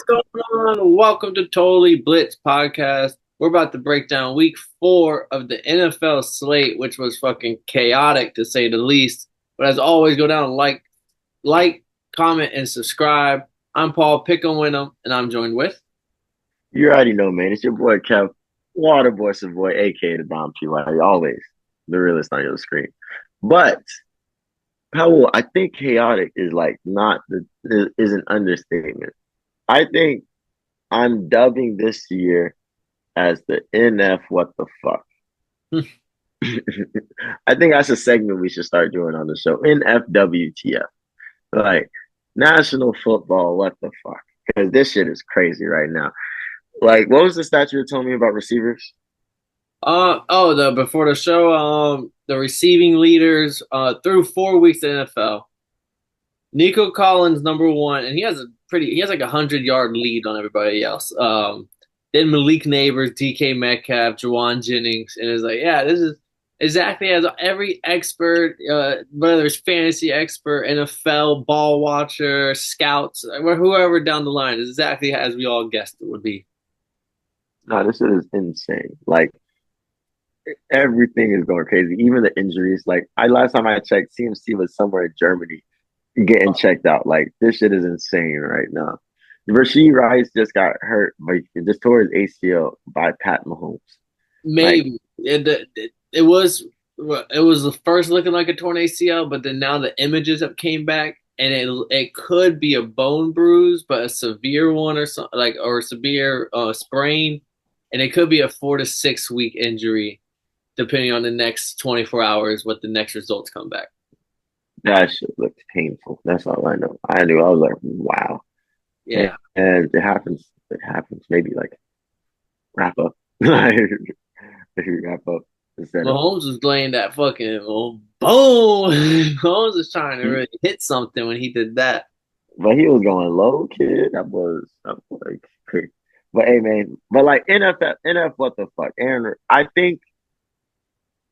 going on? Welcome to Totally Blitz Podcast. We're about to break down week 4 of the NFL slate, which was fucking chaotic to say the least. But as always, go down and like, comment, and subscribe. I'm Paul Pick'em and I'm joined with. You already know, man. It's your boy Kev, Waterboy Savoy, aka the Dom PY. Always the realest on your screen. But I think chaotic is like not the is an understatement. I think I'm dubbing this year as the NF what the fuck. I think that's a segment we should start doing on the show. NFWTF. Like National Football, what the fuck? Because this shit is crazy right now. Like, what was the stat you were telling me about receivers? The before the show, the receiving leaders through 4 weeks in the NFL. Nico Collins number one, and he has like 100-yard lead on everybody else. Then Malik Neighbors, DK Metcalf, Juwan Jennings, and it's like, yeah, this is exactly as every expert, whether it's fantasy expert, NFL ball watcher, scouts, whoever down the line, is exactly as we all guessed it would be. No, this is insane. Like everything is going crazy. Even the injuries. Like I last time I checked, CMC was somewhere in Germany getting checked out. Like this shit is insane right now. Rasheed Rice just got hurt, but just tore his ACL by Pat Mahomes. Like Maybe it was the first looking like a torn ACL, but then now the images have came back, and it could be a bone bruise, but a severe one or something or a severe sprain, and it could be a 4 to 6 week injury, depending on the next 24 hours what the next results come back. that shit looked painful. That's all I know. I knew I was like, wow. Yeah, And it happens. It happens. Maybe like wrap up. Maybe wrap up instead of Mahomes was laying that fucking boom. Mahomes was trying to really hit something when he did that. but he was going low, kid. That was like crazy. But hey, man. But like NF, what the fuck, Aaron? I think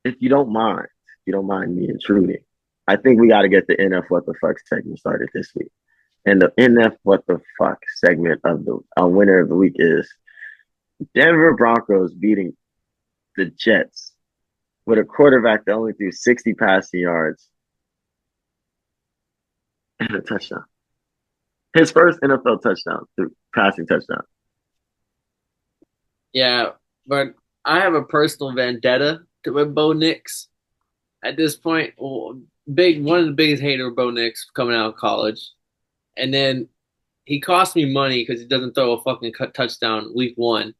if you don't mind me intruding, I think we got to get the NF what the fuck segment started this week. And the NF what the fuck segment of the winner of the week is Denver Broncos beating the Jets with a quarterback that only threw 60 passing yards and a touchdown. His first NFL touchdown, passing touchdown. Yeah, but I have a personal vendetta with Bo Nix at this point. One of the biggest hater of Bo Nix coming out of college, and then he cost me money because he doesn't throw a fucking touchdown week 1.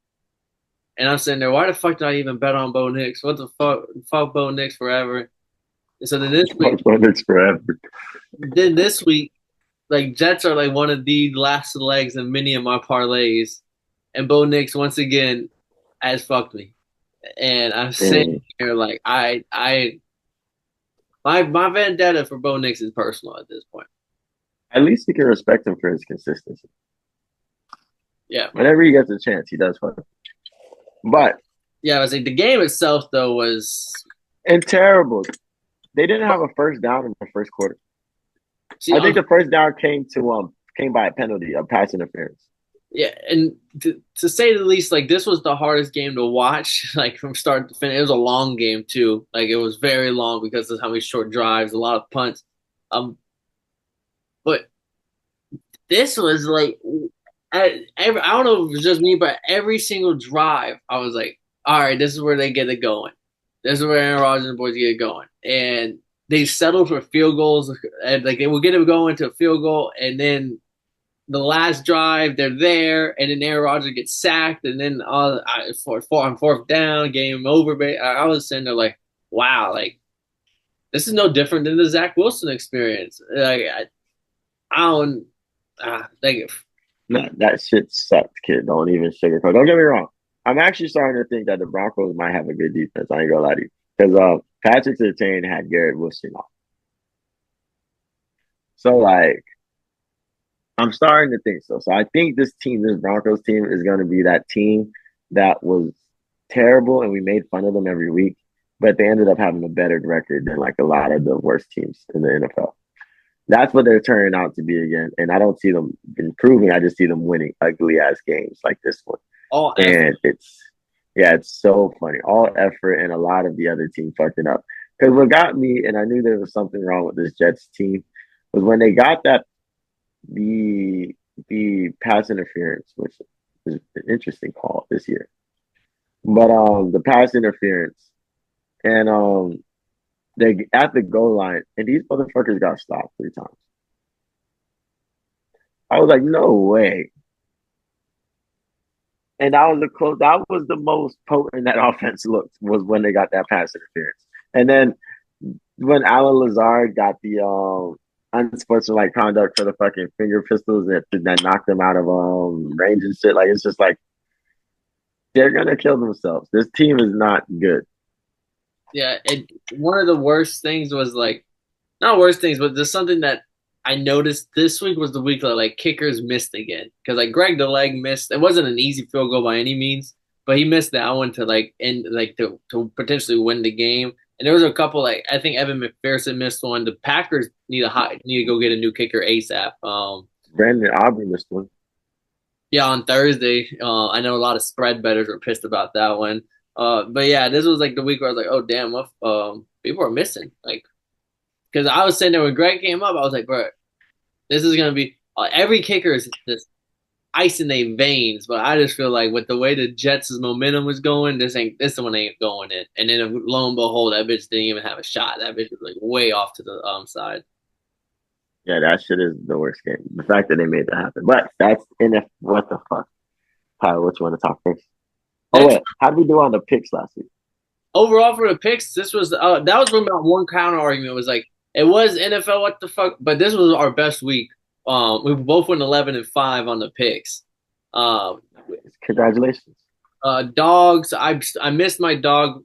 And I'm sitting there, why the fuck did I even bet on Bo Nix? What the fuck Bo Nix forever. And so then this week, like Jets are like one of the last legs in many of my parlays, and Bo Nix once again has fucked me. And I'm sitting And here like my vendetta for Bo Nix is personal at this point. at least we can respect him for his consistency. Yeah, Whenever he gets a chance, he does fuck. But yeah. I was like the game itself though was and terrible. They didn't have a first down in the first quarter. see I think the first down came by a penalty of pass interference. yeah, and to say the least, like this was the hardest game to watch, like from start to finish. It was a long game too. Like it was very long because of how many short drives, a lot of punts. But this was like I don't know if it was just me, but every single drive, I was like, all right, this is where they get it going. This is where Aaron Rodgers and the boys get it going. And they settled for field goals, and like they will get it going to a field goal, and then the last drive, they're there, and then Aaron Rodgers gets sacked, and then on fourth down, game over. I was sitting there like, wow, like this is no different than the Zach Wilson experience. Like I don't like Nah, that shit sucked, kid. Don't even sugarcoat. Don't get me wrong. I'm actually starting to think that the Broncos might have a good defense. I ain't gonna lie to you. Because Patrick Surtain had Garrett Wilson off. So like I'm starting to think so. So I think this Broncos team is gonna be that team that was terrible and we made fun of them every week, but they ended up having a better record than like a lot of the worst teams in the NFL. That's what they're turning out to be again. And I don't see them improving. I just see them winning ugly ass games like this one. All effort. And yeah, it's so funny. All effort and a lot of the other team fucking up. Because what got me, and I knew there was something wrong with this Jets team, was when they got that the the pass interference, which is an interesting call this year. But the pass interference and they at the goal line and these motherfuckers got stopped 3 times. I was like, no way. And that was the close. That was the most potent that offense looked was when they got that pass interference. And then when Alan Lazard got the unsportsmanlike conduct for the fucking finger pistols that knocked them out of range and shit, like it's just like they're gonna kill themselves. This team is not good. Yeah, one of the worst things was like not worst things, but there's something that I noticed this week was the week that like kickers missed again because like Greg the Leg missed. It wasn't an easy field goal by any means, but he missed that one to like end like to potentially win the game. And there was a couple like I think Evan McPherson missed one. The Packers need to go get a new kicker ASAP. Brandon Aubrey missed one. Yeah, on Thursday. I know a lot of spread bettors were pissed about that one. But yeah, this was like the week where I was like, oh damn, people are missing. Like, because I was sitting there when Greg came up, I was like, bro, this is gonna be every kicker is just ice in their veins. But I just feel like with the way the Jets' momentum was going, this one ain't going in. And then lo and behold, that bitch didn't even have a shot. That bitch was like way off to the side. Yeah, that shit is the worst game. The fact that they made that happen. But that's NF. What the fuck? Tyler, what you want to talk first? Oh, Next wait. How did we do on the picks last week? overall for the picks, this was that was about one counter argument. It was like it was NFL, what the fuck, but this was our best week. We both went 11-5 on the picks. Um, Congratulations. dogs. I missed my dog.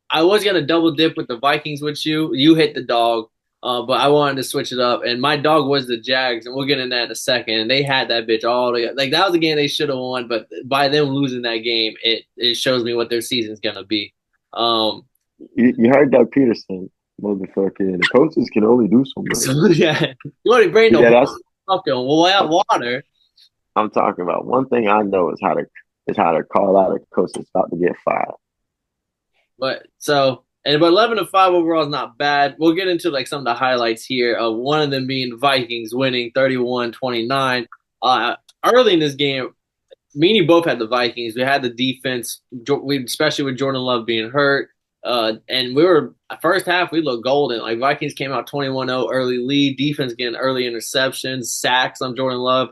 I was gonna double dip with the Vikings with you. You hit the dog, but I wanted to switch it up. And my dog was the Jags, and we'll get into that in a second. And they had that bitch all together. Like that was a game they should have won, but by them losing that game, it shows me what their season's gonna be. Um, You heard Doug Peterson, motherfucking. The coaches can only do so much. so yeah, you want to bring the Yeah, whole that's. fucking water. I'm talking about. One thing I know is how to call out a coach that's about to get fired. But 11-5 overall is not bad. We'll get into like some of the highlights here. One of them being Vikings winning 31-29. Early in this game, me and you both had the Vikings. We had the defense, especially with Jordan Love being hurt. And we were first half we looked golden. Like Vikings came out 21-0 early lead, defense getting early interceptions, sacks on Jordan Love,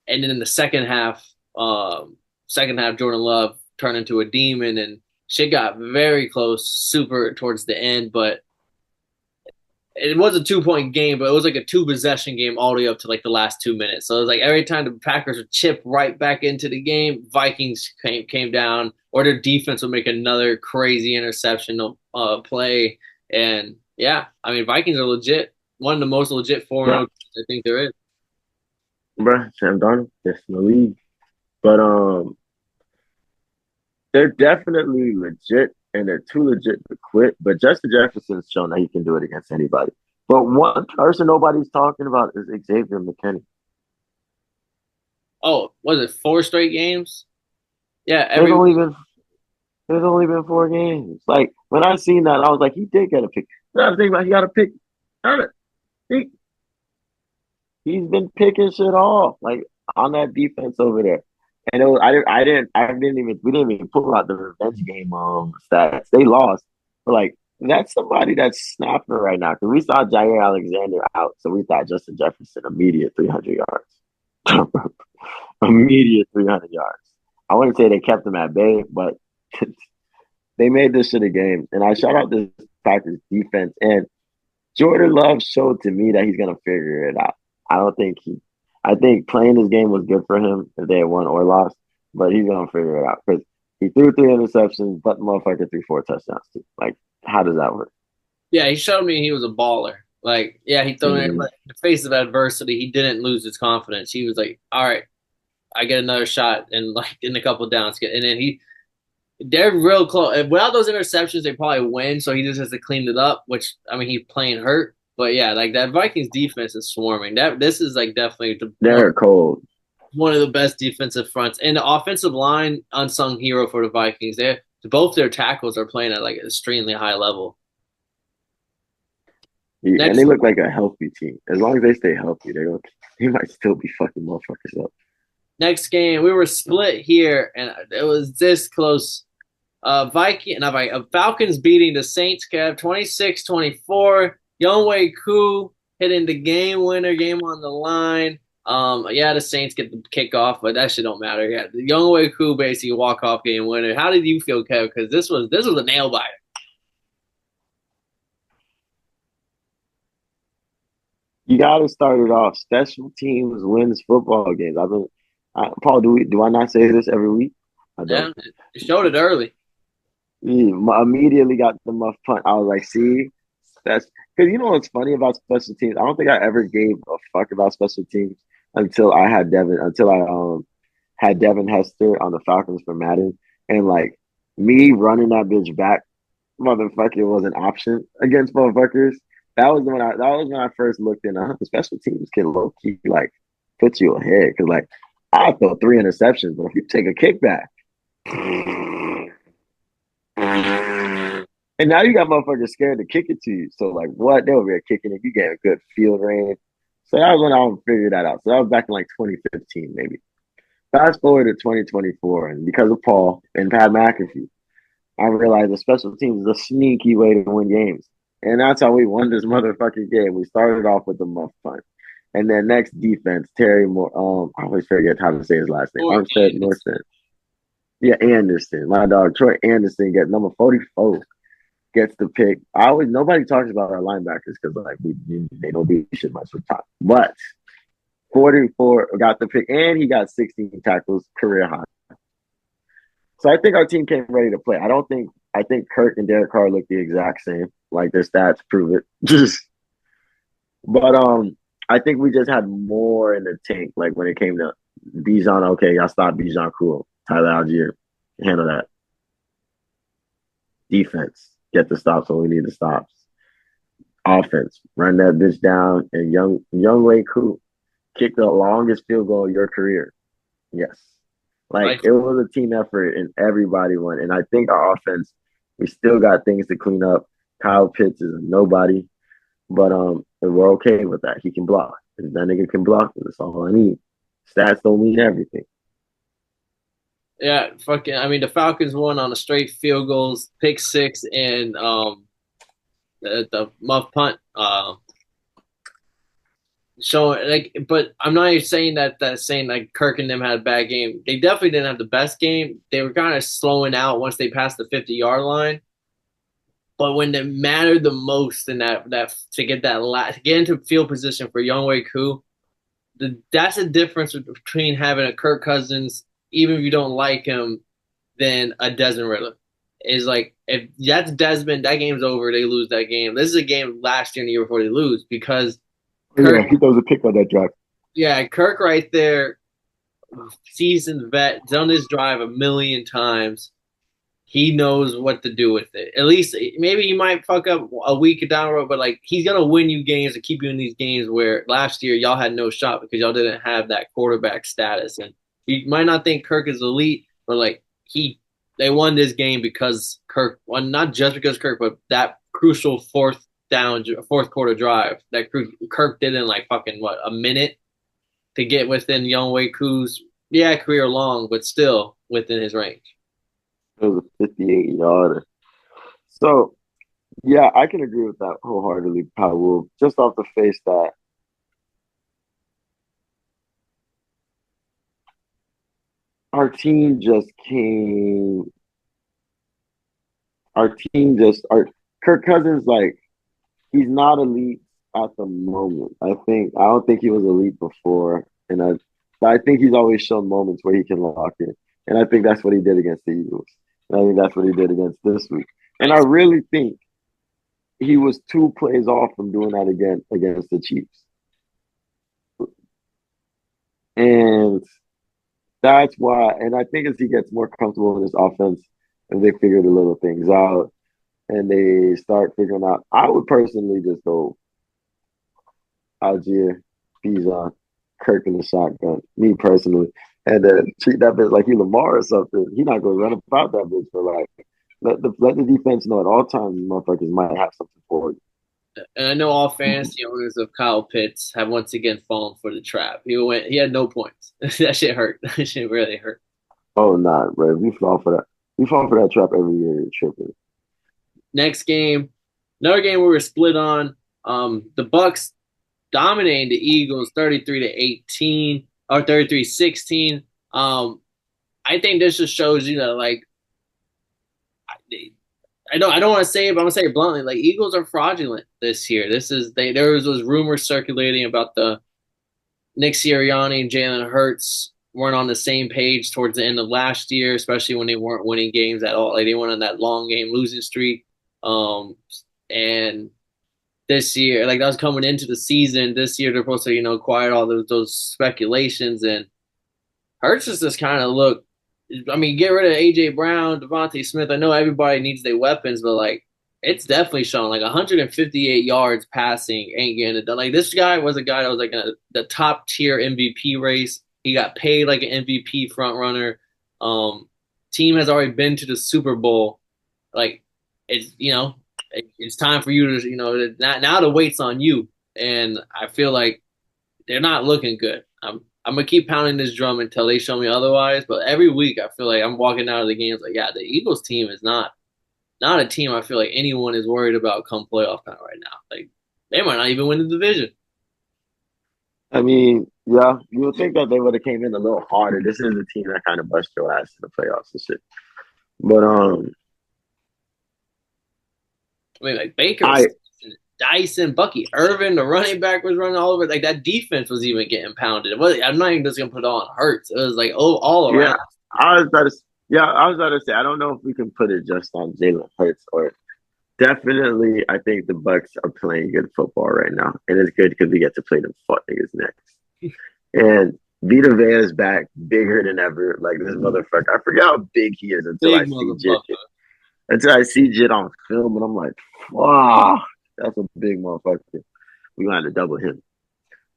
and then in the second half Jordan Love turned into a demon and shit got very close, super towards the end, but it was a 2 point game, but it was like a two possession game all the way up to like the last 2 minutes. So it was like every time the Packers would chip right back into the game, Vikings came down, or their defense would make another crazy interception play. And yeah, I mean Vikings are legit, one of the most legit 4-0 Yeah, I think there is. bruh, Sam Darnold, that's in the league. But they're definitely legit, and they're too legit to quit. But Justin Jefferson's shown that he can do it against anybody. But one person nobody's talking about is Xavier McKinney. Oh, was it 4 straight games? Yeah, There's every only week. been there's only been 4 games. Like when I seen that, I was like, he did get a pick. I was thinking about he got a pick. He, he's been picking shit off like on that defense over there. And it was, we didn't even pull out the revenge game stats. They lost, but like that's somebody that's snapping right now because we saw Jair Alexander out, so we thought Justin Jefferson immediate 300 yards, immediate 300 yards. I wouldn't say they kept him at bay, but they made this shit a game. And I shout out this Packers defense and Jordan Love showed to me that he's gonna figure it out. I don't think he. I think playing this game was good for him if they had won or lost, but he's gonna figure it out because he threw 3 interceptions, but the motherfucker threw 4 touchdowns too. Like, how does that work? Yeah, he showed me he was a baller. Like, yeah, he threw it, Mm-hmm. but in the face of adversity, he didn't lose his confidence. He was like, "All right, I get another shot," and like in a couple of downs, and then they're real close. Without those interceptions, they probably win. So he just has to clean it up. Which I mean, he's playing hurt. But yeah, like that Vikings defense is swarming. That this is like definitely They're cold. one of the best defensive fronts, and the offensive line unsung hero for the Vikings. They both their tackles are playing at like an extremely high level. Yeah, and they Next look like a healthy team. As long as they stay healthy, they might still be fucking motherfuckers up. next game, we were split here, and it was this close. Falcons beating the Saints, Kev, 26-24. Younghoe Koo hitting the game winner, game on the line. Yeah, the Saints get the kickoff, but that shit don't matter. Yeah, the Younghoe Koo basically walk off game winner. How did you feel, Kev? Because this was a nail biter. You got to start it off. Special teams wins football games. Paul. Do I not say this every week? I Yeah, don't. it showed it early. Yeah, immediately got the muff punt. I was like, see, that's because you know what's funny about special teams. I don't think I ever gave a fuck about special teams until I had Devin. Until I had Devin Hester on the Falcons for Madden, and like me running that bitch back, motherfucker was an option against motherfuckers. That was when I first looked in. Special teams can low key like put you ahead because like I throw 3 interceptions, but if you take a kickback. And now you got motherfuckers scared to kick it to you. So like what? They over there kicking it. You get a good field range. So that was when I figured that out. So that was back in like 2015, maybe. Fast forward to 2024, and because of Paul and Pat McAfee, I realized the special teams is a sneaky way to win games. And that's how we won this motherfucking game. We started off with the muff punt. And then next defense, Terry Moore. I always forget how to say his last name. Or Armstead Northstead. Yeah, Anderson. My dog Troy Anderson gets number 44 gets the pick. Nobody talks about our linebackers because like they don't do shit much for time. But 44 got the pick and he got 16 tackles, career high. So I think our team came ready to play. I think Kirk and Derek Carr look the exact same. Like their stats prove it. But I think we just had more in the tank. Like when it came to Bijan, okay, y'all stop Bijan, cool. Tyler Algier, handle that. Defense, get the stops when we need the stops. Offense, run that bitch down, and Younghoe Koo kick the longest field goal of your career. Yes, like like it was a team effort, and everybody won. And I think our offense, we still got things to clean up. Kyle Pitts is a nobody, but we're okay with that. He can block. If that nigga can block, that's all I need. Stats don't mean everything. yeah, fucking. I mean, the Falcons won on a straight field goals, pick six, and the muff punt. Showing like, but I'm not even saying that saying like Kirk and them had a bad game. They definitely didn't have the best game. They were kind of slowing out once they passed the 50-yard line. But when it mattered the most in that to get to get into field position for Younghoe Koo, that's the difference between having a Kirk Cousins, even if you don't like him, than a Desmond Ritter. Is like if that's Desmond, that game's over. They lose that game. This is a game last year and the year before they lose because Yeah, Kirk, he throws a pick on that drive. yeah, Kirk right there, seasoned vet, done this drive a million times. He knows what to do with it. At least maybe he might fuck up a week down the road, but like he's gonna win you games and keep you in these games where last year y'all had no shot because y'all didn't have that quarterback status. And you might not think Kirk is elite, but like they won this game because Kirk, well, not just because Kirk, but that crucial fourth quarter drive that Kirk did in like fucking what a minute to get within Younghoe Koo's career long, but still within his range. It was a 58 yarder. So yeah, I can agree with that wholeheartedly, Powell. Just off the face that our team just came. Our team just our Kirk Cousins like he's not elite at the moment. I don't think he was elite before, but I think he's always shown moments where he can lock in, and I think that's what he did against the Eagles. And I think that's what he did against this week. And I really think he was 2 plays off from doing that again against the Chiefs. And that's why, and I think as he gets more comfortable in his offense and they figure the little things out and they start figuring out, I would personally just go. Algier, Bijan, Kirk in the shotgun. Me personally, and then treat that bitch like he Lamar or something. He not gonna run about that bitch for like. Let the defense know at all times these motherfuckers might have something for you. And I know all fantasy owners of Kyle Pitts have once again fallen for the trap. He had no points. That shit hurt. That shit really hurt. Oh nah, bro. We fall for that. We fall for that trap every year. You're tripping. Next game, another game we were split on. The Bucks dominating the Eagles 33-18 or 33-16. I think this just shows you that like I don't want to say it, but I'm gonna say it bluntly. Like Eagles are fraudulent this year. There was those rumors circulating about the Nick Sirianni and Jalen Hurts weren't on the same page towards the end of last year, especially when they weren't winning games at all. Like they went on that long game losing streak. And this year, like that was coming into the season. This year they're supposed to, quiet all those speculations, and Hurts just kind of look. I mean, get rid of AJ Brown, Devontae Smith. I know everybody needs their weapons, but like it's definitely shown. Like 158 yards passing ain't getting it done. Like this guy was a guy that was like the top tier MVP race. He got paid like an MVP front runner. Team has already been to the Super Bowl. Like it's time for you to now the weight's on you, and I feel like they're not looking good. I'm gonna keep pounding this drum until they show me otherwise. But every week, I feel like I'm walking out of the games like, yeah, the Eagles team is not a team I feel like anyone is worried about come playoff time right now. Like they might not even win the division. I mean, yeah, you would think that they would have came in a little harder. This is a team that kind of bust your ass in the playoffs and shit. But I mean, like Baker was I Dyson, Bucky Irvin, the running back was running all over. Like that defense was even getting pounded. I'm not even just gonna put it on Hurts. It was like all yeah, around. I was about to I was about to say I don't know if we can put it just on Jalen Hurts or definitely I think the Bucks are playing good football right now, and it's good because we get to play them fuck niggas next. And Vita Vea's back, bigger than ever. Like this motherfucker, I forget how big he is Big motherfucker. Until I see Jit on film, and I'm like, wow, that's a big motherfucker. We gonna have to double him.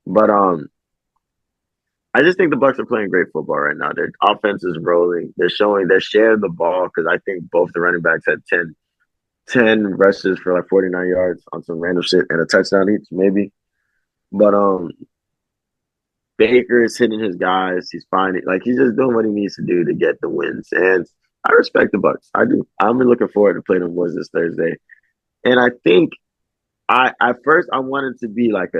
But I just think the Bucks are playing great football right now. Their offense is rolling. They're sharing the ball because I think both the running backs had 10 rushes for like 49 yards on some random shit and a touchdown each, maybe. But Baker is hitting his guys. He's finding like he's just doing what he needs to do to get the wins. And I respect the Bucks. I do. I'm looking forward to playing the Woods this Thursday. And I think I at first I wanted to be like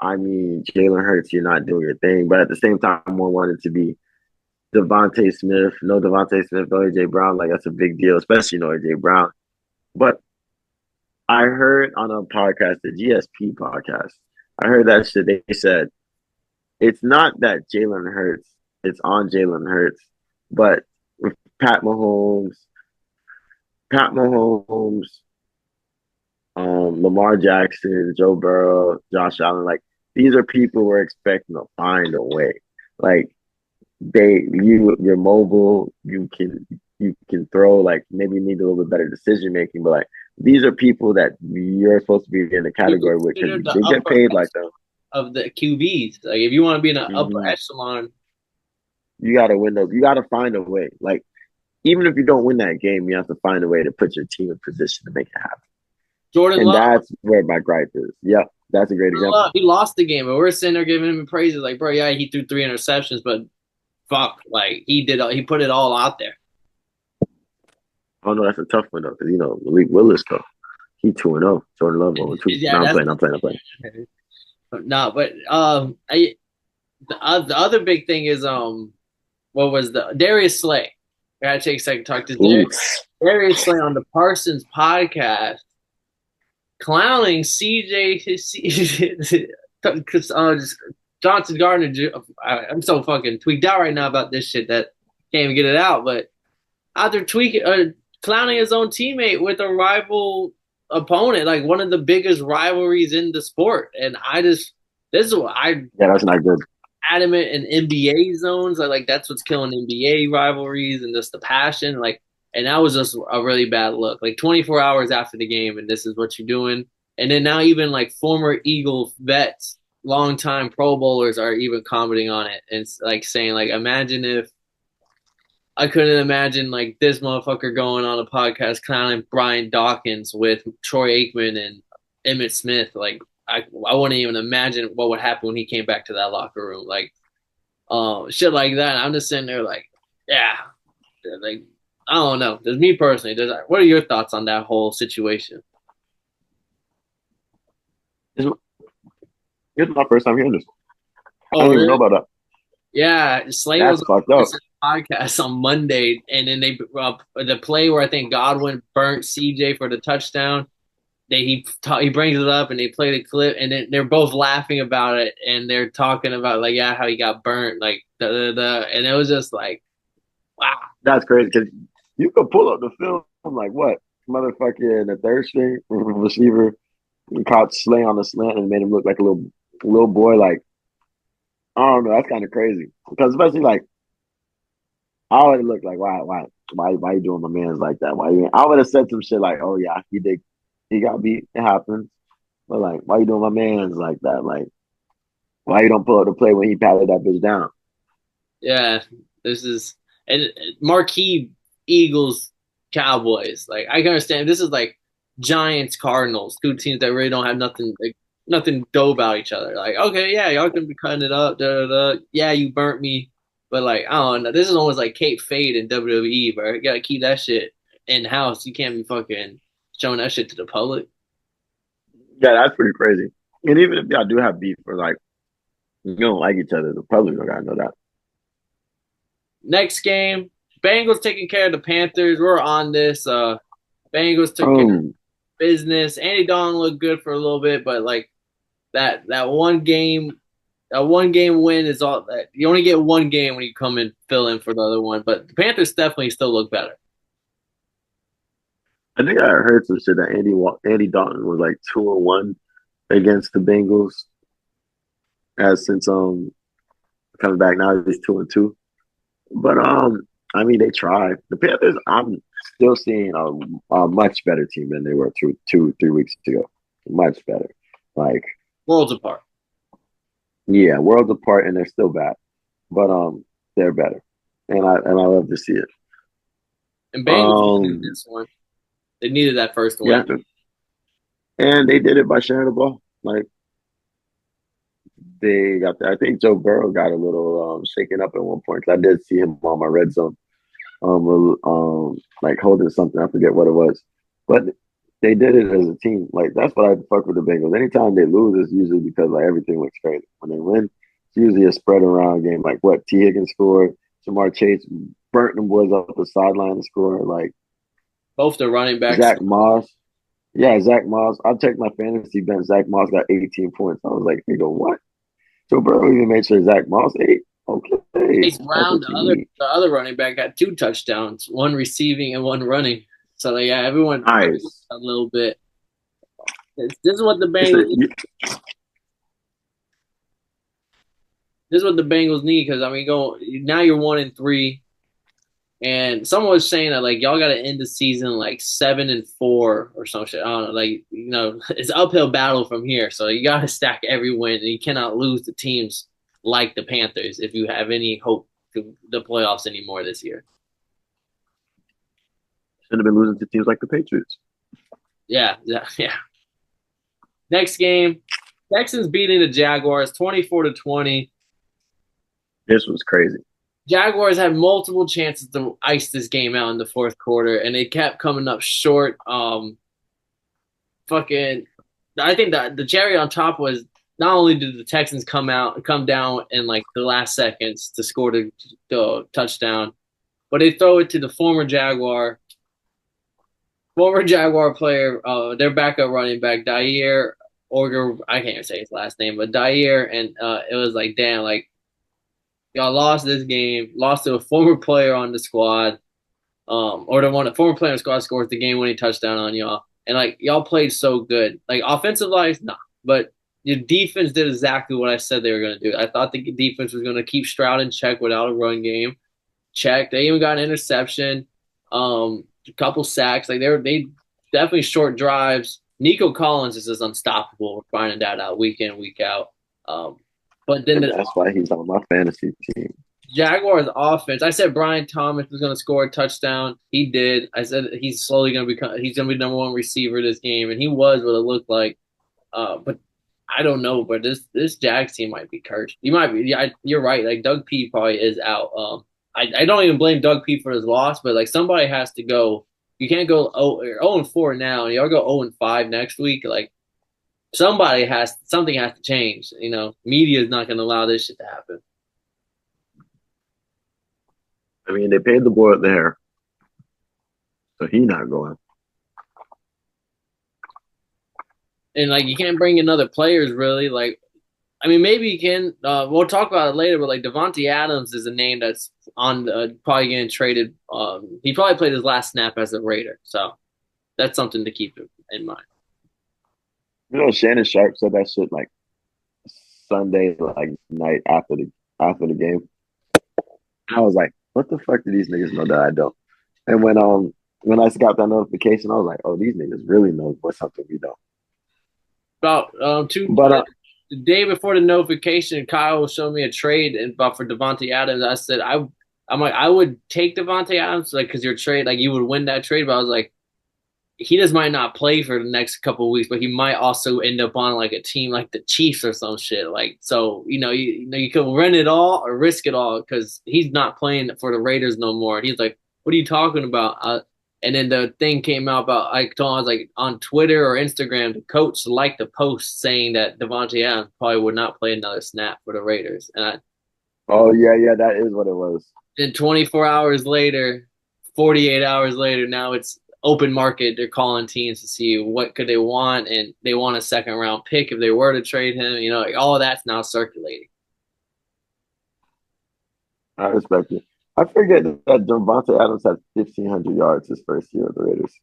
Jalen Hurts, you're not doing your thing, but at the same time, I wanted to be Devontae Smith, no Devontae Smith, no AJ Brown. Like that's a big deal, especially no AJ Brown. But I heard on a podcast, the GSP podcast, I heard that shit. They said it's not that Jalen Hurts, it's on Jalen Hurts, but with Pat Mahomes, Lamar Jackson, Joe Burrow, Josh Allen, like these are people we're expecting to find a way. Like you're mobile, you can throw, like maybe you need a little bit better decision making, but like these are people that you're supposed to be in the category with because they get paid like them. Of the QBs, like if you want to be in an upper Mm-hmm. echelon, You gotta win those. You gotta find a way. Like even if you don't win that game, you have to find a way to put your team in position to make it happen. Jordan And Love. that's where my gripe is. Yep, that's a great example. He lost the game, but we're sitting there giving him praises. Like, bro, yeah, he threw 3 interceptions, but fuck, like he put it all out there. Oh no, that's a tough one though, because Malik Willis though, he 2-0. Jordan Love 0-2. Yeah, No, I'm playing. No, but the other big thing is what was the Darius Slay? I gotta take a second to talk to Darius Slay on the Parsons podcast, clowning CJ Johnson Gardner. I'm so fucking tweaked out right now about this shit that can't even get it out. But out there clowning his own teammate with a rival opponent, like one of the biggest rivalries in the sport. And this is what Yeah, that's not good. adamant in NBA zones. Like that's what's killing NBA rivalries and just the passion. Like, and that was just a really bad look. Like 24 hours after the game, and this is what you're doing. And then now even like former Eagle vets longtime Pro Bowlers are even commenting on it and like saying like, imagine if I couldn't imagine like this motherfucker going on a podcast clowning Brian Dawkins with Troy Aikman and Emmitt Smith. Like I wouldn't even imagine what would happen when he came back to that locker room. Like shit like that. I'm just sitting there like, yeah, like I don't know. Does me personally, what are your thoughts on that whole situation? This is my first time hearing this. I Oh, didn't even know really? about that. Yeah, Slay was That's fucked on up. this podcast on Monday, and then they the play where I think Godwin burnt CJ for the touchdown. He brings it up and they play the clip and then they're both laughing about it and they're talking about like how he got burnt like and it was just like wow. That's crazy because you could pull up the film like what motherfucker the third string receiver caught Slay on the slant and made him look like a little boy. Like I don't know, that's kind of crazy because especially like I would have looked like why you doing my man's like that? Why you? I would have said some shit like, oh yeah, he got beat. It happens. But like, why you doing my man's like that? Like, why you don't pull up the play when he patted that bitch down? Yeah, this is and marquee Eagles Cowboys. Like I can understand this is like Giants Cardinals, two teams that really don't have nothing like nothing dope about each other. Like okay, yeah, y'all can be cutting it up. Da, da, da. Yeah, you burnt me, but like I don't know. This is almost like Kate Fade in WWE, bro. You gotta keep that shit in house. You can't be fucking showing that shit to the public. Yeah, that's pretty crazy. And even if y'all do have beef or like you don't like each other, the public don't gotta know that. Next game, Bengals taking care of the Panthers. We're on this. Bengals took care of Um, business. Andy Dalton looked good for a little bit, but like that one game win is all that you only get one game when you come and fill in for the other one. But the Panthers definitely still look better. I think I heard some shit that Andy Dalton was like 2-1 against the Bengals as since coming back now he's 2-2. But I mean they tried. The Panthers, I'm still seeing a much better team than they were 3 weeks ago. Much better. Like Worlds apart. yeah, worlds apart, and they're still bad, but they're better, and I love to see it. And Bengals needed Um, this one. They needed that first yeah, win. and they did it by sharing the ball. Like they got, I think Joe Burrow got a little shaken up at one point because I did see him on my red zone, like holding something. I forget what it was, but they did it as a team. Like that's what I fuck with the Bengals. Anytime they lose, it's usually because like everything looks crazy. When they win, it's usually a spread around game. Like what T Higgins scored, Jamar Chase burnt them boys up the sideline to score. Like Both the running backs. Zach Moss, yeah, Zach Moss. I checked my fantasy bench. Zach Moss got 18 points. I was like, they go what? Joe Burrow even made sure Zach Moss ate. Okay, Chase that's Brown, what you need. the other running back, had two touchdowns, one receiving and one running. So yeah, everyone Nice. a little bit. This is what the It's a, Bengals. This is what the Bengals need because I mean, go now you're 1-3, and someone was saying that like y'all got to end the season like 7-4 or some shit. I don't know, like it's uphill battle from here, so you got to stack every win, and you cannot lose to teams like the Panthers if you have any hope to the playoffs anymore this year. shouldn't have been losing to teams like the Patriots. Yeah, yeah, yeah. Next game, Texans beating the Jaguars 24-20. This was crazy. Jaguars had multiple chances to ice this game out in the fourth quarter, and they kept coming up short. Fucking, I think that the cherry on top was not only did the Texans come down in like the last seconds to score the touchdown, but they throw it to the former Jaguar player, their backup running back, Dyer Orger. I can't even say his last name, but Dyer, and it was like, damn, like y'all lost this game, lost to a former player on the squad, or the former player on the squad scores the game-winning touchdown on y'all, and like y'all played so good, like offensive wise, nah, but your defense did exactly what I said they were going to do. I thought the defense was going to keep Stroud in check without a run game. Check. They even got an interception, a couple sacks. Like they definitely short drives. Nico Collins is just unstoppable. We're finding that out week in, week out. Um, but then And the that's why he's on my fantasy team. Jaguars offense. I said Brian Thomas was going to score a touchdown. He did. I said he's slowly going to become. He's going to be number one receiver this game, and he was what it looked like. But I don't know. But this Jags team might be cursed. You might be. Yeah, you're right. Like Doug P probably is out. I don't even blame Doug P for his loss, but like somebody has to go. You can't go 0 and 4 now, and y'all go 0 and 5 next week. Like something has to change. Media is not going to allow this shit to happen. I mean, they paid the boy there, so he not going. And like you can't bring in other players really. Like I mean, maybe you can. We'll talk about it later, but like Devontae Adams is a name that's on probably getting traded. He probably played his last snap as a Raider, so that's something to keep in mind. Shannon Sharp said that shit like Sunday like night after the game. I was like, what the fuck do these niggas know that I don't? And when I got that notification, I was like, oh, these niggas really know what's something we don't. About two But the day before the notification, Kyle showed me a trade about for Devontae Adams. I said I'm like I would take Devontae Adams like because your trade like you would win that trade, but I was like he just might not play for the next couple of weeks, but he might also end up on like a team like the Chiefs or some shit. Like so, you could run it all or risk it all because he's not playing for the Raiders no more. And he's like, "What are you talking about?" And then the thing came out about I told him, I was like on Twitter or Instagram, the coach liked the post saying that Devontae Adams probably would not play another snap for the Raiders. oh yeah, that is what it was. Then 24 hours later, 48 hours later, now it's open market. They're calling teams to see what could they want, and they want a second round pick if they were to trade him. Like all of that's now circulating. I respect it. I forget that Devontae Adams had 1,500 yards his first year with the Raiders.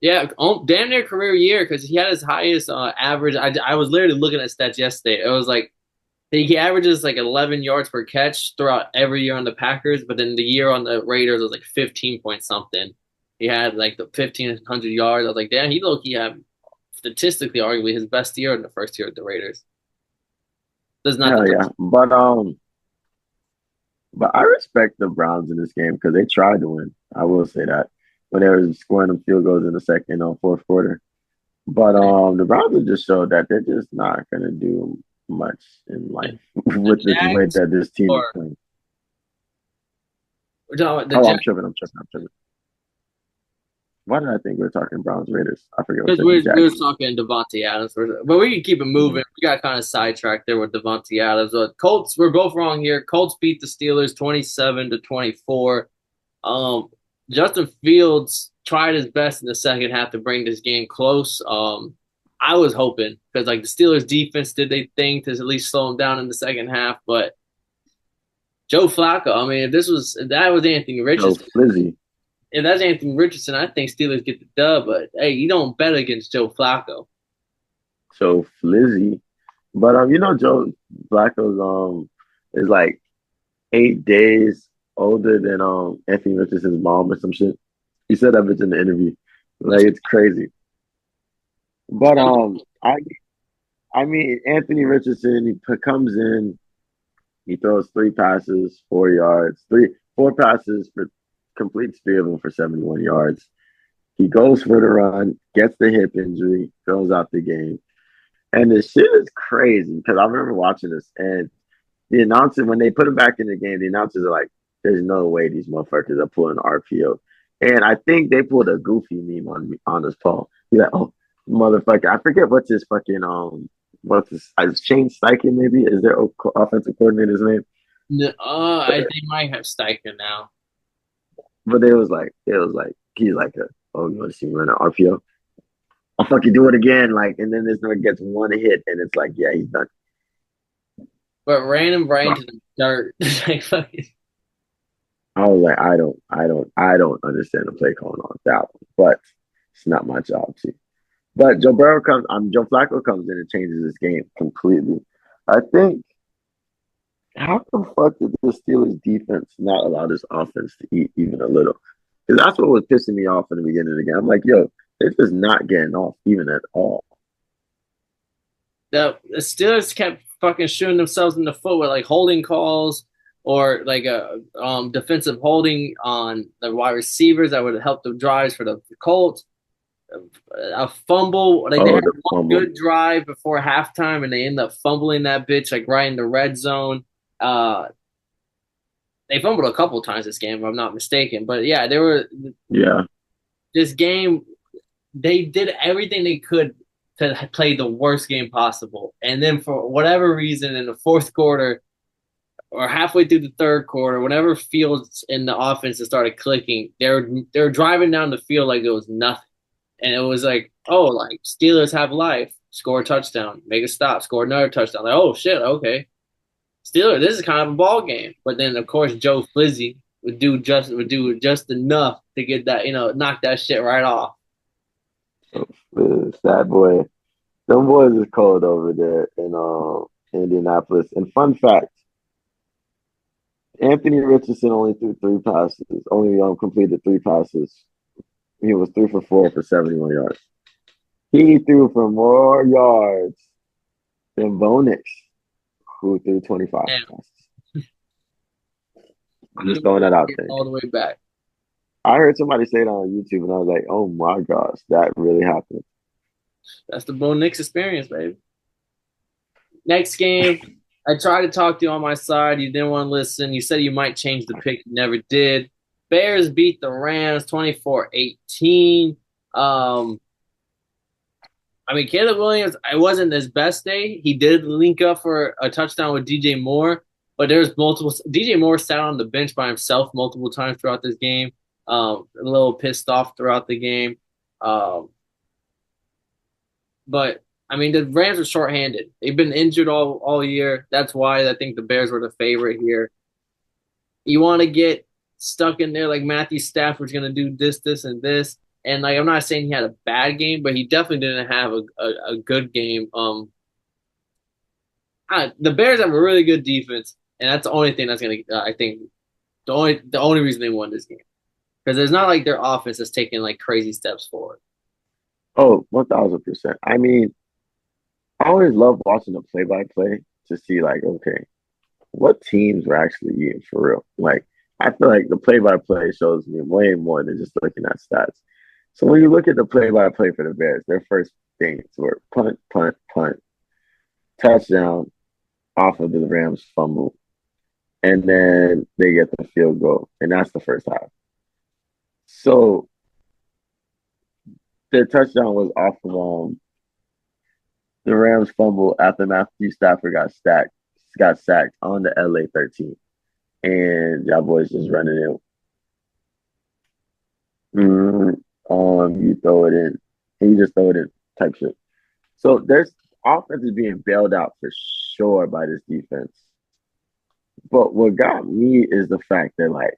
Yeah, damn near career year because he had his highest average. I was literally looking at stats yesterday. It was like he averages like 11 yards per catch throughout every year on the Packers, but then the year on the Raiders was like 15 point something. He had like the 1,500 yards. I was like, damn, he low key had statistically, arguably his best year in the first year with the Raiders. Does not the Hell yeah, but I respect the Browns in this game because they tried to win. I will say that when they were scoring them field goals in the second or fourth quarter. But the Browns have just showed that they're just not gonna do much in life the with the way Jags that this team is or playing. we're talking about the Oh, Jags I'm tripping. Why did I think we were talking Browns Raiders? I forget what because said the we were Jags. talking Devontae Adams, but we can keep it moving. Mm-hmm. We got kind of sidetracked there with Devontae Adams. Colts, we're both wrong here. Colts beat the Steelers 27-24. Um, Justin Fields tried his best in the second half to bring this game close. I was hoping because like the Steelers defense did they thing to at least slow him down in the second half, but Joe Flacco. I mean, if that was Anthony So Richardson, Flizzy, if that's Anthony Richardson, I think Steelers get the dub. But hey, you don't bet against Joe Flacco. so Flizzy, but Joe Flacco's is like 8 days older than Anthony Richardson's mom or some shit. He said that bitch in the interview. Like it's crazy. But I mean Anthony Richardson comes in, he throws 3 passes, 4 yards, 4 passes for completes 3 of them for 71 yards. He goes for the run, gets the hip injury, throws out the game. And the shit is crazy because I remember watching this and the announcer, when they put him back in the game, the announcers are like, there's no way these motherfuckers are pulling RPO. And I think they pulled a goofy meme on this Paul. He's like, oh, motherfucker. I forget what's his fucking, what's his, Shane Steichen maybe? Is their offensive coordinator's name? They might have Steichen now. But he's like, oh, you want to see me run an RPO? I'll fucking do it again. Like, and then this nigga gets one hit and it's like, yeah, he's done. But ran him right into the dirt. Like fucking. I was like, I don't understand the play calling on that one, but it's not my job to. But Joe Flacco comes in and changes this game completely. I think, how the fuck did the Steelers defense not allow this offense to eat even a little? Because that's what was pissing me off in the beginning of the game. I'm like, yo, they're just not getting off even at all. The Steelers kept fucking shooting themselves in the foot with like holding calls or like a defensive holding on the wide receivers that would help the drives for the Colts. A fumble, like they Oh, had the one fumble. good drive before halftime, and they end up fumbling that bitch like right in the red zone. Uh, they fumbled a couple times this game, if I'm not mistaken. But yeah, they were Yeah. this game. They did everything they could to play the worst game possible, and then for whatever reason, in the fourth quarter or halfway through the third quarter, whenever Fields in the offense started clicking, they're driving down the field like it was nothing. And it was like, oh, like Steelers have life. Score a touchdown, make a stop, score another touchdown. Like, oh shit, okay. Steelers, this is kind of a ball game. But then of course Joe Flizzy would do just enough to get that, knock that shit right off. Sad boy. Them boys is cold over there in Indianapolis. And fun fact, Anthony Richardson only threw three passes, only completed three passes. He was 3 for 4 for 71 yards. He threw for more yards than Bo Nix, who threw 25 Damn, passes. I'm just throwing that out get there. all the way back. I heard somebody say it on YouTube, and I was like, "Oh my gosh, that really happened." That's the Bo Nix experience, baby. Next game, I tried to talk to you on my side. You didn't want to listen. You said you might change the pick. You never did. Bears beat the Rams 24-18. Um, I mean, Caleb Williams, it wasn't his best day. He did link up for a touchdown with DJ Moore, but there's multiple. DJ Moore sat on the bench by himself multiple times throughout this game. A little pissed off throughout the game. Um, but I mean, the Rams are shorthanded. They've been injured all year. That's why I think the Bears were the favorite here. You want to get stuck in there like Matthew Stafford's going to do this, and this. And like I'm not saying he had a bad game, but he definitely didn't have a good game. The Bears have a really good defense, and that's the only thing that's gonna I think the only reason they won this game because it's not like their offense is taking like crazy steps forward. Oh, 1000%. I mean, I always love watching the play-by-play to see like, okay, what teams were actually eating for real. Like, I feel like the play-by-play shows me way more than just looking at stats. So when you look at the play-by-play for the Bears, their first things were punt, punt, punt, touchdown off of the Rams fumble, and then they get the field goal, and that's the first half. So their touchdown was off of the Rams fumble after Matthew Stafford got sacked on the LA 13, and y'all boys just running it. You throw it in, and you just throw it in type shit. So there's offense is being bailed out for sure by this defense. But what got me is the fact that like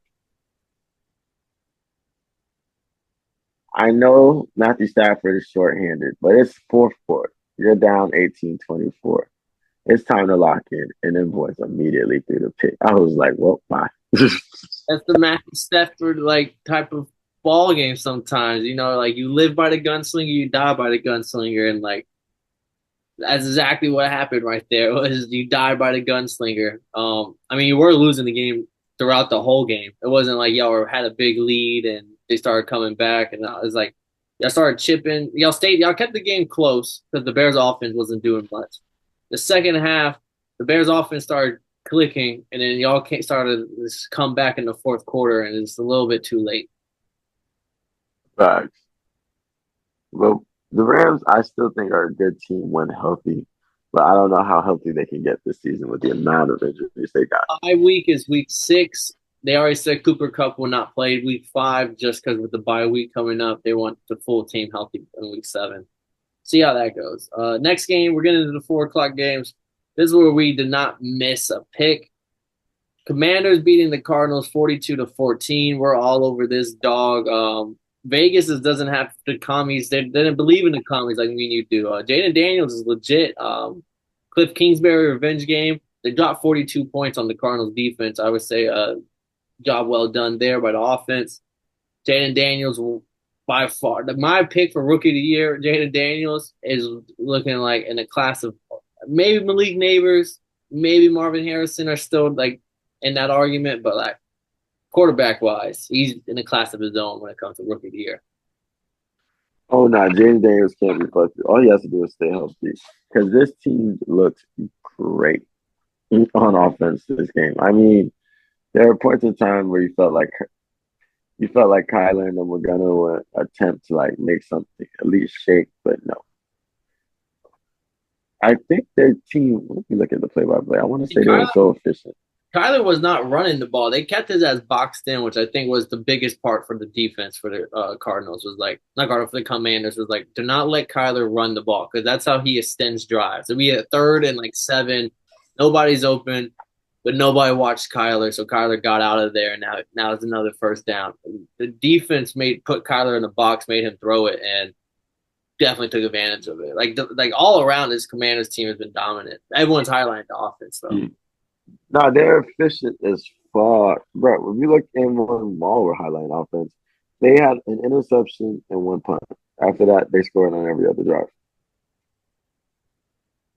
I know Matthew Stafford is shorthanded, but it's fourth quarter. You're down 18-24. It's time to lock in. And then boys immediately threw the pick. I was like, well, bye. That's the Matthew Stafford like type of ball game. Sometimes like you live by the gunslinger, you die by the gunslinger, and like that's exactly what happened right there. Was you died by the gunslinger. I mean, you were losing the game throughout the whole game. It wasn't like y'all had a big lead and they started coming back, and it was like y'all started chipping. Y'all kept the game close because the Bears' offense wasn't doing much. The second half, the Bears' offense started clicking, and then y'all started this comeback in the fourth quarter, and it's a little bit too late. Facts. Well, the Rams, I still think are a good team when healthy, but I don't know how healthy they can get this season with the amount of injuries they got. Bye week is week 6. They already said Cooper Kupp will not play week 5 just because with the bye week coming up, they want the full team healthy in week 7. See how that goes. Next game, we're getting into the 4 o'clock games. This is where we did not miss a pick. Commanders beating the Cardinals 42-14. We're all over this dog. Vegas doesn't have the commies. They didn't believe in the commies like me and you do. Jayden Daniels is legit. Cliff Kingsbury revenge game. They dropped 42 points on the Cardinals defense. I would say job well done there by the offense. Jayden Daniels will by far my pick for rookie of the year. Jayden Daniels is looking like in a class of maybe Malik Neighbors, maybe Marvin Harrison are still like in that argument, but like quarterback wise, he's in a class of his own when it comes to rookie of the year. Oh no, James Daniels can't be fucked. All he has to do is stay healthy because this team looks great on offense this game. I mean, there are points in time where you felt like Kyler and them were gonna attempt to like make something at least shake, but no. I think their team. Let me look at the play-by-play. I want to say they were Kyler, so efficient. Kyler was not running the ball. They kept his ass boxed in, which I think was the biggest part for the defense for the Cardinals. Was like not Cardinals for the Commanders was like do not let Kyler run the ball because that's how he extends drives. If we had third and like 7, nobody's open, but nobody watched Kyler, so Kyler got out of there. And now it's another first down. The defense put Kyler in the box, made him throw it, and definitely took advantage of it. Like all around, this Commanders team has been dominant. Everyone's highlighting the offense though. Mm. No, they're efficient as fuck, bro. When you look in one Mall were highlighting offense, they had an interception and one punt. After that, they scored on every other drive.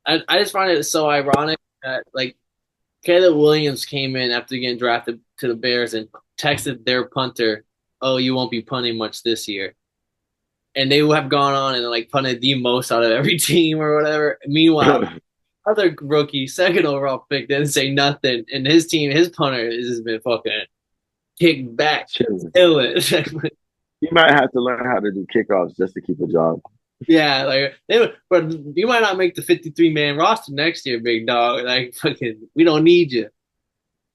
I just find it so ironic that like Caleb Williams came in after getting drafted to the Bears and texted their punter, "Oh, you won't be punting much this year." And they would have gone on and like punted the most out of every team or whatever. Meanwhile, other rookie, second overall pick, didn't say nothing, and his team, his punter, has just been fucking kicked back, Chilling. killing. You might have to learn how to do kickoffs just to keep a job. Yeah, like but you might not make the 53-man roster next year, big dog. Like fucking, we don't need you.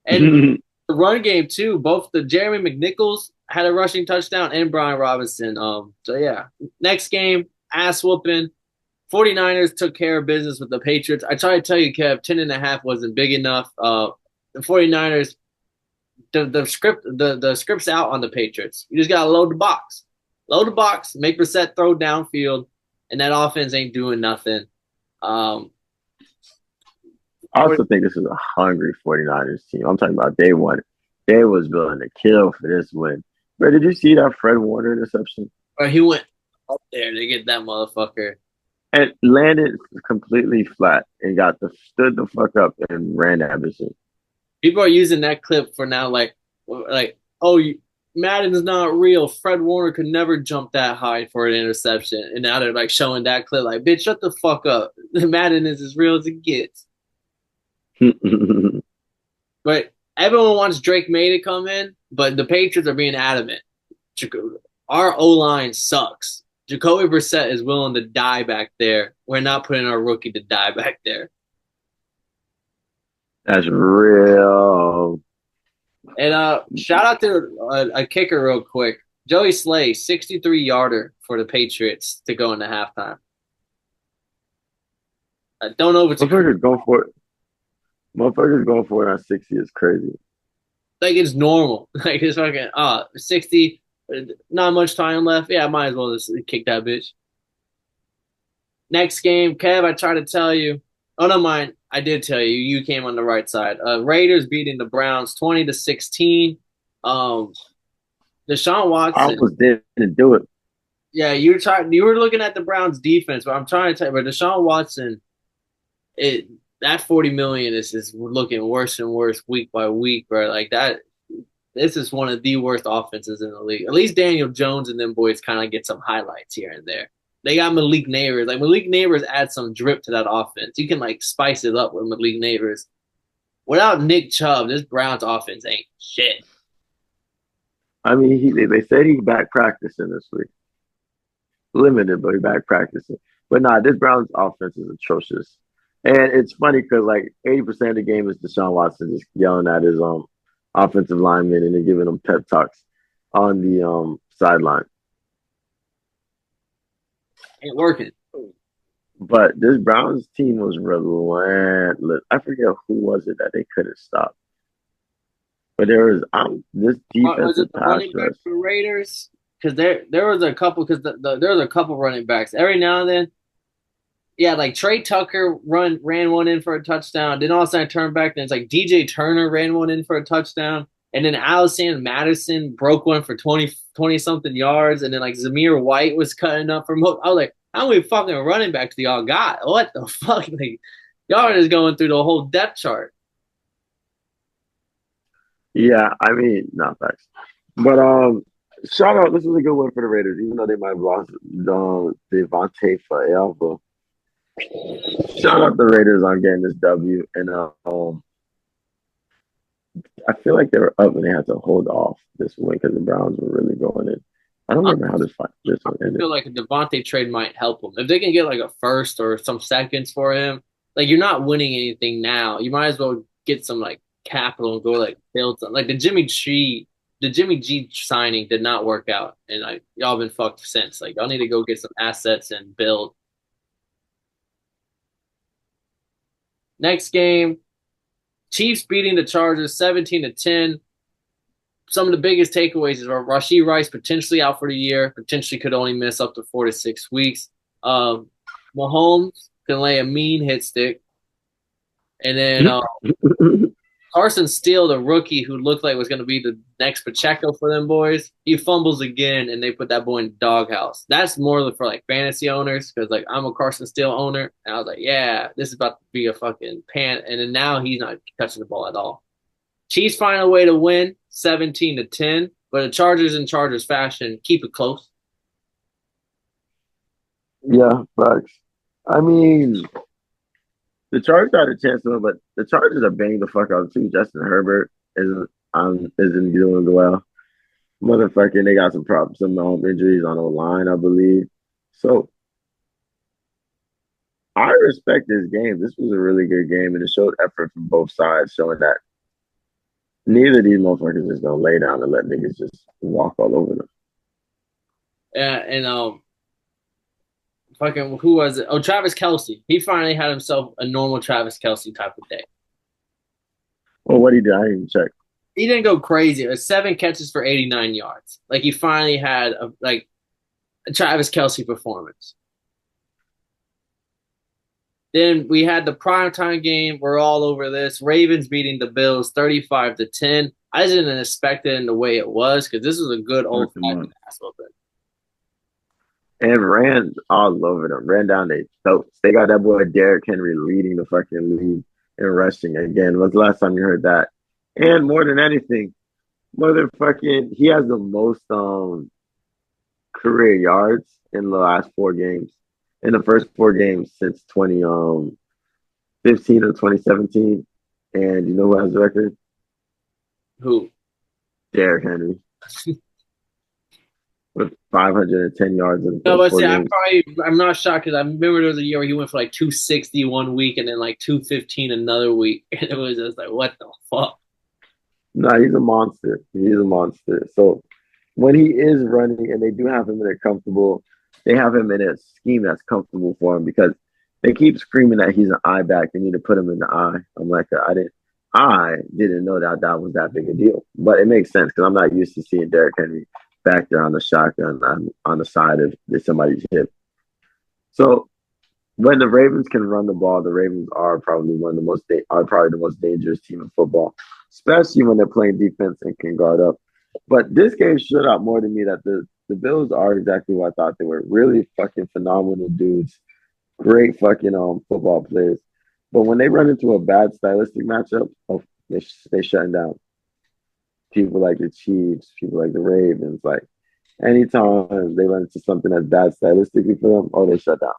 And the run game too. Both the Jeremy McNichols had a rushing touchdown and Brian Robinson. So yeah, next game, ass whooping. 49ers took care of business with the Patriots. I try to tell you, Kev, 10.5 wasn't big enough. The 49ers, the script's out on the Patriots. You just gotta load the box. Load the box, make Brissett throw downfield, and that offense ain't doing nothing. I also think this is a hungry 49ers team. I'm talking about day one. They was willing to kill for this win. But did you see that Fred Warner interception? Or he went up there to get that motherfucker. And landed completely flat and stood the fuck up and ran that mission. People are using that clip for now, like oh, Madden's not real. Fred Warner could never jump that high for an interception, and now they're like showing that clip, like, bitch, shut the fuck up. Madden is as real as it gets. But everyone wants Drake May to come in, but the Patriots are being adamant. Our O line sucks. Jacoby Brissett is willing to die back there. We're not putting our rookie to die back there. That's real. And shout out to a kicker real quick. Joey Slay, 63-yarder for the Patriots to go into halftime. I don't know if it's Motherfuckers going for it. Motherfuckers going for it on 60 is crazy. like it's normal. Like it's fucking 60, not much time left. Yeah, I might as well just kick that bitch. Next game, Kev, I tried to tell you. Oh, no, mind. I did tell you. You came on the right side. Raiders beating the Browns 20-16. Deshaun Watson. I almost didn't do it. Yeah, you were looking at the Browns defense, but I'm trying to tell you, but Deshaun Watson, that 40 million is looking worse and worse week by week, bro. Like that, this is one of the worst offenses in the league. At least Daniel Jones and them boys kind of get some highlights here and there. They got Malik Neighbors. Like Malik Neighbors adds some drip to that offense. You can like spice it up with Malik Neighbors. Without Nick Chubb, this Browns offense ain't shit. I mean, they said he's back practicing this week. Limited, but he's back practicing. But nah, this Browns offense is atrocious. And it's funny because like 80% of the game is Deshaun Watson just yelling at his offensive lineman and then giving them pep talks on the sideline. Ain't working. But this Browns team was relentless. I forget who was it that they couldn't stop. But there was this Was defensive it the pass running rush. back for the Raiders? Because there was a couple. Because there was a couple running backs every now and then. Yeah, like Trey Tucker ran one in for a touchdown. Then all of a sudden I turned back and it's like DJ Turner ran one in for a touchdown. And then Allison Madison broke one for 20 something yards. And then like Zamir White was cutting up from hook. I was like, how many fucking running backs do y'all got? What the fuck? Like, Y'all are just going through the whole depth chart. Yeah, I mean, not facts. But shout out. This was a good one for the Raiders, even though they might have lost Devontae forever. Shout out the Raiders on getting this W. And I feel like they were up and they had to hold off this win because the Browns were really going in. I don't I remember how this one ended. feel like a Devontae trade might help them. If they can get like a first or some seconds for him, like you're not winning anything now. You might as well get some like capital and go like build some. Like the Jimmy G signing did not work out, and like y'all been fucked since. Like y'all need to go get some assets and build. Next game, Chiefs beating the Chargers 17-10. Some of the biggest takeaways is Rashee Rice potentially out for the year, potentially could only miss up to 4 to 6 weeks. Um, Mahomes can lay a mean hit stick. And then Carson Steele, the rookie who looked like was going to be the next Pacheco for them boys, he fumbles again, and they put that boy in the doghouse. That's more for like fantasy owners because like I'm a Carson Steele owner, and I was like, yeah, this is about to be a fucking pan. And then now he's not touching the ball at all. Chiefs find a way to win 17-10, but the Chargers in Chargers fashion keep it close. Yeah, facts. I mean, the Chargers had a chance to win, but the Chargers are banged the fuck out too. Justin Herbert isn't doing well. Motherfucking, they got some problems, some injuries on the line, I believe. So I respect this game. This was a really good game, and it showed effort from both sides, showing that neither of these motherfuckers is gonna lay down and let niggas just walk all over them. And fucking who was it? Oh, Travis Kelce. He finally had himself a normal Travis Kelce type of day. Well, what he did, I didn't even check. He didn't go crazy. It was 7 catches for 89 yards. Like he finally had a Travis Kelce performance. Then we had the primetime game. We're all over this. Ravens beating the Bills 35-10. I didn't expect it in the way it was because this was a good old fashioned ass whooping. And ran all over them, ran down their throats. They got that boy Derrick Henry leading the fucking league in rushing again. When's the last time you heard that? And more than anything, motherfucking, he has the most career yards in the last 4 games. In the first 4 games since 2015 or 2017. And you know who has the record? Who? Derrick Henry with 510 yards in the No, first but four see, games. I'm not shocked because I remember there was a year where he went for like 260 1 week and then like 215 another week, and it was just like, what the fuck? No, he's a monster. He's a monster. So when he is running and they do have him in a comfortable, they have him in a scheme that's comfortable for him because they keep screaming that he's an eye back. They need to put him in the eye. I'm like, I didn't know that that was that big a deal, but it makes sense because I'm not used to seeing Derrick Henry back there on the shotgun on the side of somebody's hip. So when the Ravens can run the ball, the Ravens are probably the most dangerous team in football, especially when they're playing defense and can guard up. But this game showed out more to me that the Bills are exactly what I thought they were. Really fucking phenomenal dudes, great fucking football players. But when they run into a bad stylistic matchup, oh, they shutting down people like the Chiefs, people like the Ravens. Like anytime they run into something that's bad stylistically for them, oh, they shut down.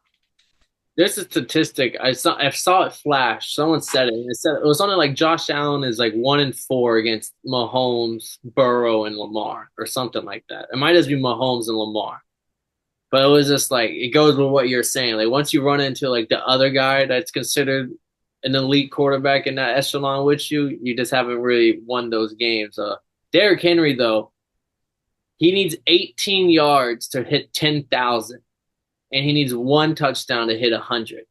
There's a statistic I saw it flash. Someone said it. And it said it was something like Josh Allen is like 1-4 against Mahomes, Burrow, and Lamar, or something like that. It might just be Mahomes and Lamar. But it was just like it goes with what you're saying. Like once you run into like the other guy that's considered an elite quarterback in that echelon with you, you just haven't really won those games. Derrick Henry though, he needs 18 yards to hit 10,000, and he needs one touchdown to hit 100.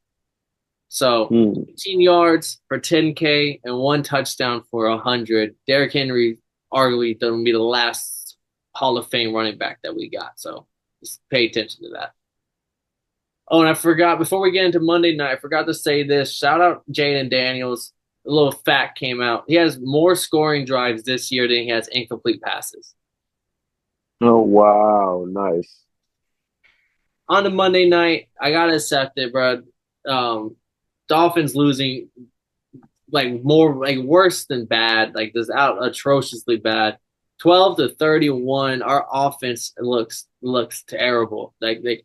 So Hmm. 18 yards for 10K and one touchdown for 100. Derrick Henry arguably going to be the last Hall of Fame running back that we got. So just pay attention to that. Oh, and I forgot, before we get into Monday night, I forgot to say this. Shout out Jayden Daniels. A little fact came out. He has more scoring drives this year than he has incomplete passes. Oh wow, nice. On the Monday night, I got to accept it, bro. Dolphins losing like more like worse than bad, like this out atrociously bad. 12-31, our offense looks terrible. Like they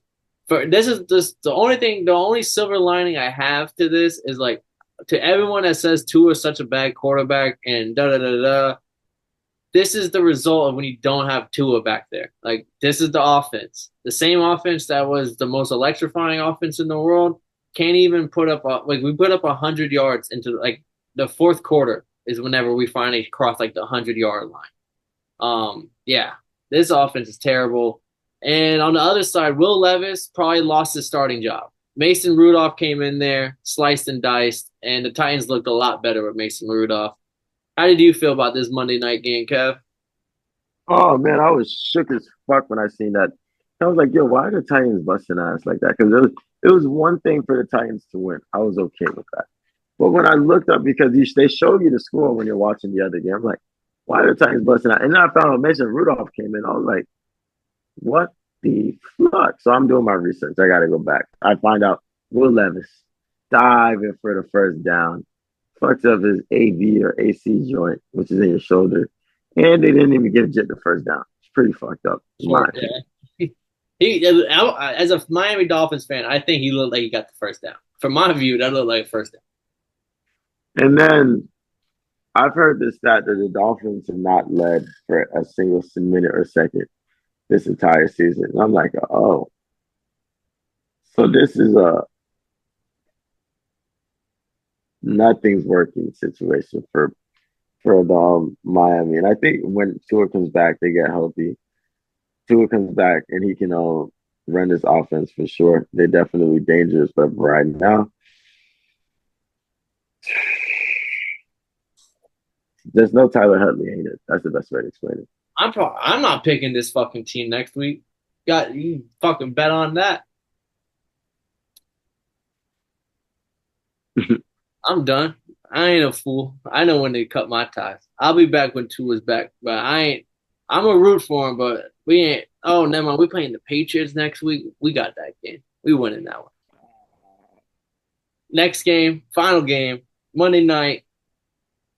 for this is this the only thing, the only silver lining I have to this is like to everyone that says Tua is such a bad quarterback and da da da da. This is the result of when you don't have Tua back there. Like this is the offense, the same offense that was the most electrifying offense in the world. Can't even put up like we put up 100 yards into like the fourth quarter is whenever we finally cross like the 100 yard line. Yeah, this offense is terrible. And on the other side, Will Levis probably lost his starting job. Mason Rudolph came in there, sliced and diced, and the Titans looked a lot better with Mason Rudolph. How did you feel about this Monday night game, Kev? Oh man, I was shook as fuck when I seen that. I was like, yo, why are the Titans busting ass like that? Because it was one thing for the Titans to win. I was okay with that. But when I looked up, because they show you the score when you're watching the other game, I'm like, why are the Titans busting out? And then I found out Mason Rudolph came in. I was like, what the fuck? So I'm doing my research. I got to go back. I find out Will Levis diving for the first down, fucks up his AV or AC joint, which is in your shoulder, and they didn't even give Jet the first down. It's pretty fucked up, in my Short, opinion. yeah. As a Miami Dolphins fan, I think he looked like he got the first down. From my view, that looked like a first down. And then I've heard this stat that the Dolphins have not led for a single minute or second this entire season. And I'm like, oh, so this is a nothing's working situation for the Miami. And I think when Tua comes back, they get healthy. Tua comes back and he can run this offense for sure. They're definitely dangerous, but right now, there's no Tyler Huntley, ain't it? That's the best way to explain I'm not picking this fucking team next week. Got you fucking bet on that. it. I'm done. I ain't a fool. I know when to cut my ties. I'll be back when Tua's back, but I ain't. I'm a root for him, but we ain't. Oh, never mind. We playing the Patriots next week. We got that game. We winning that one. Next game, final game, Monday night.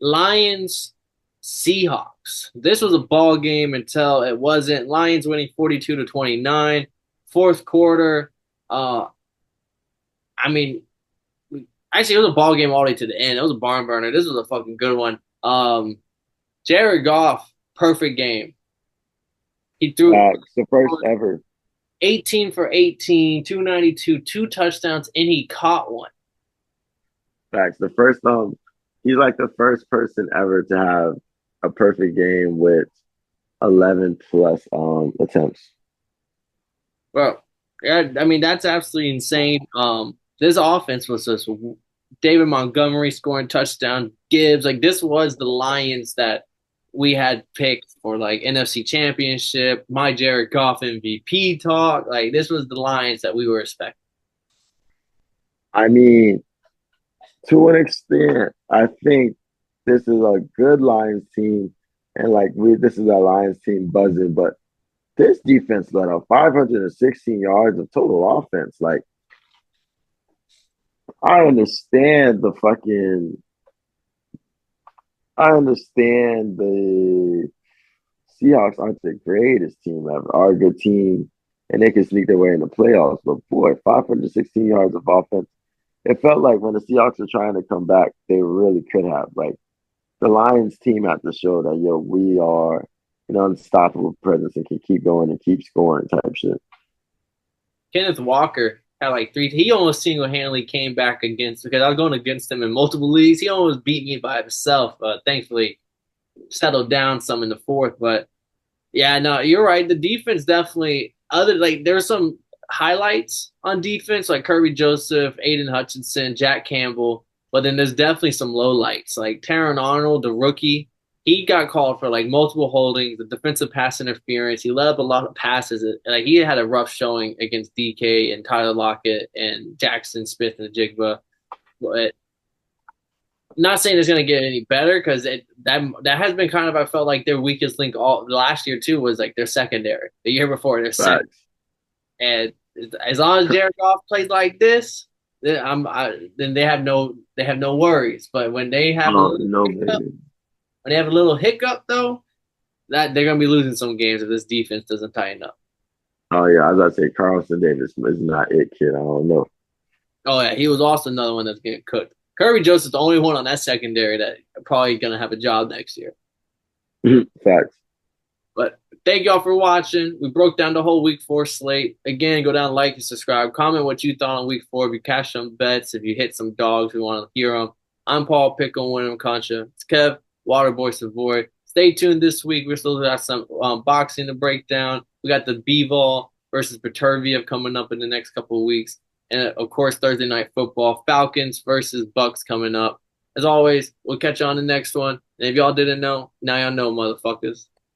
Lions Seahawks. This was a ball game until it wasn't. Lions winning 42-29. Fourth quarter. Uh, I mean, actually, it was a ball game all the way to the end. It was a barn burner. This was a fucking good one. Jared Goff, perfect game. He threw It's the first ever. 18 for 18, 292, two touchdowns, and he caught one. Facts. The first he's like the first person ever to have a perfect game with 11 plus attempts. Bro, yeah, I mean that's absolutely insane. This offense was just David Montgomery scoring touchdown, Gibbs. Like this was the Lions that we had picked for like NFC Championship, my Jared Goff MVP talk. Like this was the Lions that we were expecting. I mean, to an extent, I think this is a good Lions team, and like this is a Lions team buzzing. But this defense let up 516 yards of total offense. Like I understand the fucking I understand the Seahawks aren't the greatest team ever, are a good team, and they can sneak their way in the playoffs. But boy, 516 yards of offense. It felt like when the Seahawks were trying to come back, they really could have. Like the Lions team had to show that yo, we are an unstoppable presence and can keep going and keep scoring type shit. Kenneth Walker had like three. He almost single handedly came back against because I was going against him in multiple leagues. He almost beat me by himself. Thankfully, settled down some in the fourth. But yeah, no, you're right. The defense definitely. Other like there's some highlights on defense like Kirby Joseph, Aiden Hutchinson, Jack Campbell. But then there's definitely some lowlights like Taron Arnold, the rookie. He got called for like multiple holdings, the defensive pass interference. He let up a lot of passes. Like he had a rough showing against DK and Tyler Lockett and Jackson Smith and Jigba. But not saying it's going to get any better because that has been kind of I felt like their weakest link all last year too was like their secondary. The year before their center. Facts. And as long as Jared Goff plays like this, then they have no worries. But when they have a Oh little no, hiccup, baby. when they have a little hiccup though, that they're gonna be losing some games if this defense doesn't tighten up. Oh yeah, as I say, Carlson Davis is not it, kid. I don't know. Oh yeah, he was also another one that's getting cooked. Kirby Joseph's the only one on that secondary that probably gonna have a job next year. Facts. But thank y'all for watching. We broke down the whole week 4 slate. Again, go down, like, and subscribe. Comment what you thought on week 4. If you cashed some bets, if you hit some dogs, we want to hear them. I'm Paul Pickle, William Concha. It's Kev, Waterboy Savoy. Stay tuned this week. We're still got some boxing to break down. We got the B-Ball versus Peterviev coming up in the next couple of weeks. And of course, Thursday night football, Falcons versus Bucks coming up. As always, we'll catch you on the next one. And if y'all didn't know, now y'all know, motherfuckers.